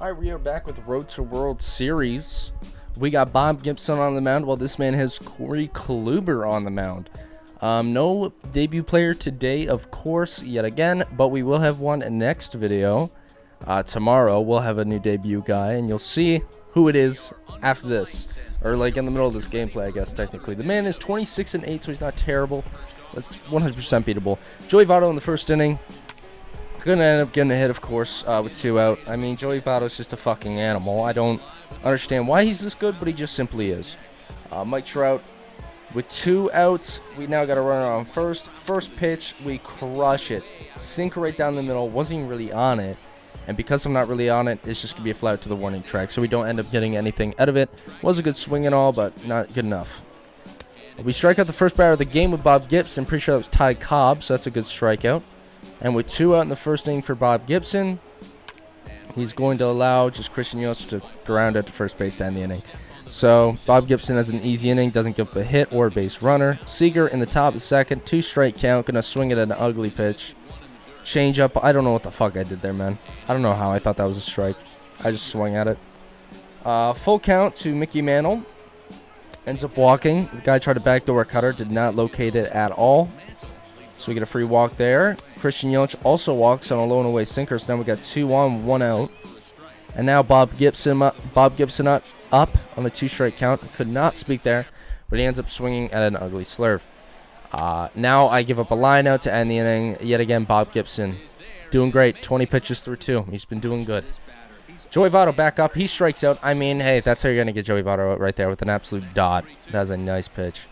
All right, we are back with Road to World Series. We got Bob Gibson on the mound, while this man has Corey Kluber on the mound. No debut player today, of course, yet again, but we will have one next video. Tomorrow, we'll have a new debut guy, and you'll see who it is after this. Or, like, in the middle of this gameplay, I guess, technically. The man is 26-8, so he's not terrible. That's 100% beatable. Joey Votto in the first inning. Gonna end up getting a hit, of course, with 2 out. I mean, Joey Votto's just a fucking animal. I don't understand why he's this good, but he just simply is. Mike Trout with 2 outs. We now got a runner on first. First pitch, we crush it. Sink right down the middle. Wasn't even really on it. And because I'm not really on it, it's just going to be a fly out to the warning track. So we don't end up getting anything out of it. Was a good swing and all, but not good enough. We strike out the first batter of the game with Bob Gibson. Pretty sure that was Ty Cobb, so that's a good strikeout. And with 2 out in the first inning for Bob Gibson, he's going to allow just Christian Yelich to ground out to first base to end the inning. So Bob Gibson has an easy inning, doesn't give up a hit or a base runner. Seager in the top of the second, 2-strike count, going to swing it at an ugly pitch. Change up. I don't know what the fuck I did there, man. I don't know how I thought that was a strike. I just swung at it. Full count to Mickey Mantle. Ends up walking. The guy tried to backdoor cutter, did not locate it at all. So we get a free walk there. Christian Yelich also walks on a low and away sinker. So now we got 2 on, 1 out. And now Bob Gibson up on a 2-strike count. Could not speak there, but he ends up swinging at an ugly slurve. Now I give up a line out to end the inning. Yet again, Bob Gibson doing great. 20 pitches through 2. He's been doing good. Joey Votto back up. He strikes out. I mean, hey, that's how you're going to get Joey Votto out right there with an absolute dot. That was a nice pitch.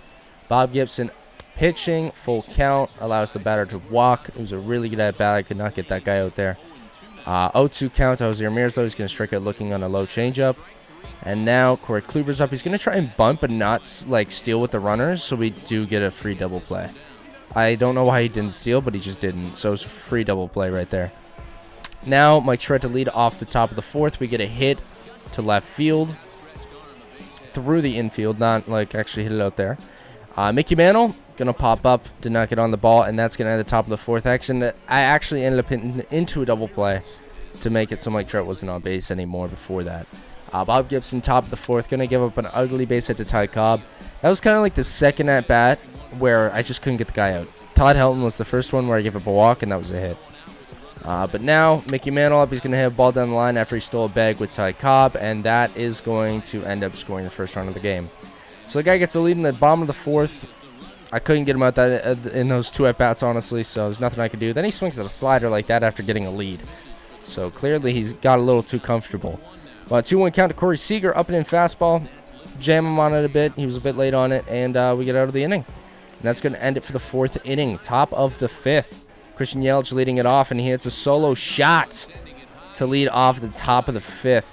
Bob Gibson pitching, full count, allows the batter to walk. It was a really good at-bat. I could not get that guy out there. 0-2 count to Jose Ramirez, though. He's going to strike out looking on a low changeup. And now Corey Kluber's up. He's going to try and bunt, but not, like, steal with the runners, so we do get a free double play. I don't know why he didn't steal, but he just didn't. So it's a free double play right there. Now Mike Trout to lead off the top of the 4th. We get a hit to left field through the infield, not, like, actually hit it out there. Mickey Mantle going to pop up, did not get on the ball, and that's going to end the top of the 4th action. I actually ended up hitting into a double play to make it so Mike Trout wasn't on base anymore before that. Bob Gibson, top of the 4th, going to give up an ugly base hit to Ty Cobb. That was kind of like the second at-bat where I just couldn't get the guy out. Todd Helton was the first one where I gave up a walk, and that was a hit. But now, Mickey Mantle up. He's going to hit a ball down the line after he stole a bag with Ty Cobb, and that is going to end up scoring the first run of the game. So the guy gets the lead in the bottom of the 4th. I couldn't get him out that in those 2 at-bats, honestly, so there's nothing I could do. Then he swings at a slider like that after getting a lead. So clearly he's got a little too comfortable. 2-1 count to Corey Seager, up and in fastball. Jam him on it a bit. He was a bit late on it, and we get out of the inning. And that's going to end it for the 4th inning. Top of the 5th. Christian Yelich leading it off, and he hits a solo shot to lead off the top of the 5th.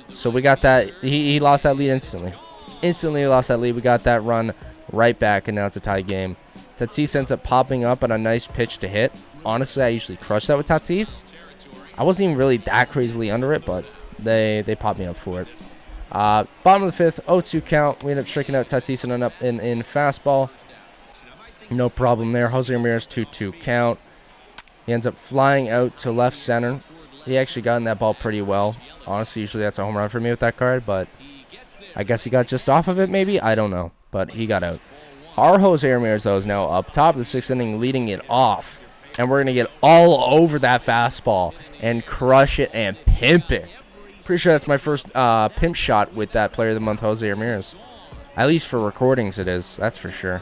So we got that. He lost that lead instantly. Instantly lost that lead. We got that run right back, and now it's a tie game. Tatis ends up popping up on a nice pitch to hit. Honestly, I usually crush that with Tatis. I wasn't even really that crazily under it, but they popped me up for it. Bottom of the 5th, 0-2 count. We end up striking out Tatis in fastball. No problem there. Jose Ramirez, 2-2 count. He ends up flying out to left center. He actually got in that ball pretty well. Honestly, usually that's a home run for me with that card, but I guess he got just off of it maybe? I don't know, but he got out. Our Jose Ramirez, though, is now up top of the 6th inning, leading it off. And we're going to get all over that fastball and crush it and pimp it. Pretty sure that's my first pimp shot with that Player of the Month, Jose Ramirez. At least for recordings it is, that's for sure.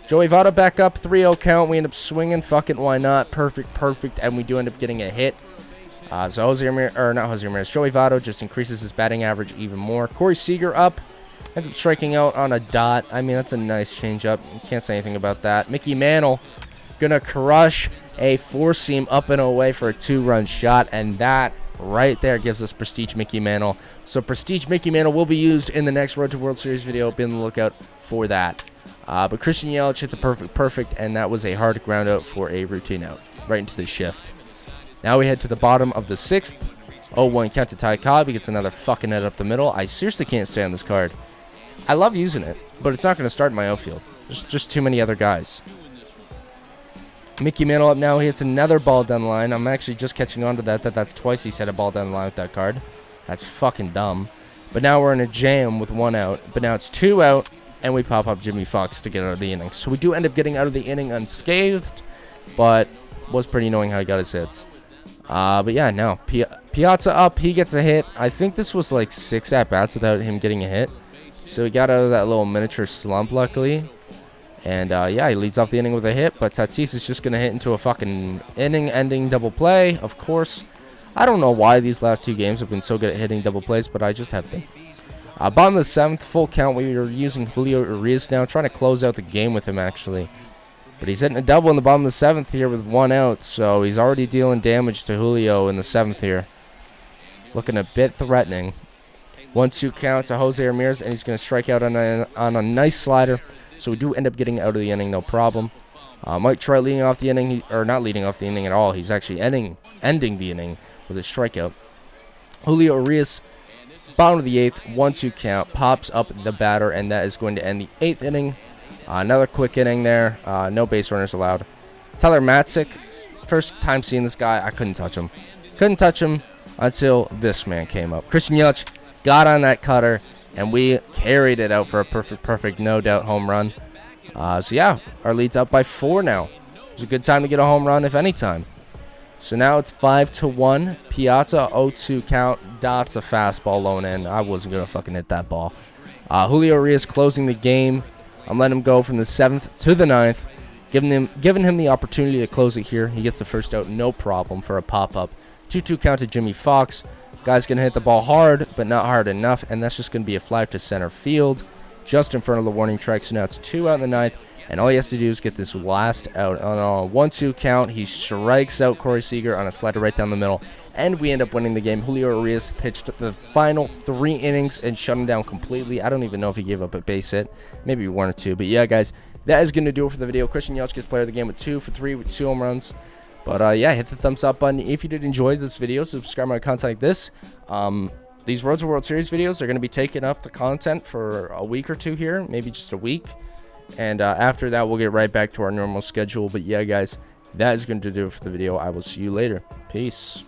Joey Votto back up, 3-0 count. We end up swinging, fuck it, why not? Perfect, and we do end up getting a hit. So Jose Ramirez, or not Jose Ramirez, Joey Votto just increases his batting average even more. Corey Seager up, ends up striking out on a dot. I mean, that's a nice changeup. Can't say anything about that. Mickey Mantle gonna crush a 4-seam up and away for a 2-run shot, and that right there gives us Prestige Mickey Mantle. So Prestige Mickey Mantle will be used in the next Road to World Series video. Be on the lookout for that. But Christian Yelich hits a perfect, and that was a hard ground out for a routine out, right into the shift. Now we head to the bottom of the 6th. 0-1 count to Ty Cobb. He gets another fucking head up the middle. I seriously can't stand this card. I love using it, but it's not going to start in my outfield. There's just too many other guys. Mickey Mantle up now. He hits another ball down the line. I'm actually just catching on to that. That's twice he's hit a ball down the line with that card. That's fucking dumb. But now we're in a jam with 1 out. But now it's 2 out, and we pop up Jimmy Fox to get out of the inning. So we do end up getting out of the inning unscathed, but was pretty annoying how he got his hits. But yeah, now Piazza up. He gets a hit. I think this was like 6 at-bats without him getting a hit. So he got out of that little miniature slump, luckily. And yeah, he leads off the inning with a hit. But Tatis is just going to hit into a fucking inning-ending double play, of course. I don't know why these last 2 games have been so good at hitting double plays, but I just have been. Bottom of the 7th, full count. We are using Julio Urias now, trying to close out the game with him, actually. But he's hitting a double in the bottom of the 7th here with 1 out, so he's already dealing damage to Julio in the 7th here. Looking a bit threatening. 1-2 count to Jose Ramirez, and he's going to strike out on a nice slider. So we do end up getting out of the inning, no problem. Mike Trout leading off the inning, or not leading off the inning at all. He's actually ending the inning with a strikeout. Julio Urias, bottom of the 8th, 1-2 count, pops up the batter, and that is going to end the 8th inning. Another quick inning there. No base runners allowed. Tyler Matzik, first time seeing this guy, I couldn't touch him. Couldn't touch him until this man came up. Christian Yelich got on that cutter, and we carried it out for a perfect, no doubt home run. So yeah, our lead's up by 4 now. It's a good time to get a home run, if any time. So now it's 5-1. Piazza, 0-2 count. Dots a fastball low and in. I wasn't going to fucking hit that ball. Julio Urias closing the game. I'm letting him go from the 7th to the 9th. Giving him the opportunity to close it here. He gets the first out, no problem, for a pop-up. 2-2 count to Jimmy Fox. Guy's going to hit the ball hard, but not hard enough, and that's just going to be a fly to center field, just in front of the warning track. So now it's 2 out in the 9th, and all he has to do is get this last out. On a 1-2 count, he strikes out Corey Seager on a slider right down the middle, and we end up winning the game. Julio Urias pitched the final 3 innings and shut him down completely. I don't even know if he gave up a base hit, maybe 1 or 2. But yeah, guys, that is going to do it for the video. Christian Yelich gets player of the game with 2 for 3 with 2 home runs. But yeah, hit the thumbs up button if you did enjoy this video. Subscribe to my content like this. These Road to World Series videos are going to be taking up the content for a week or 2 here, maybe just a week. And after that, we'll get right back to our normal schedule. But yeah, guys, that is going to do it for the video. I will see you later. Peace.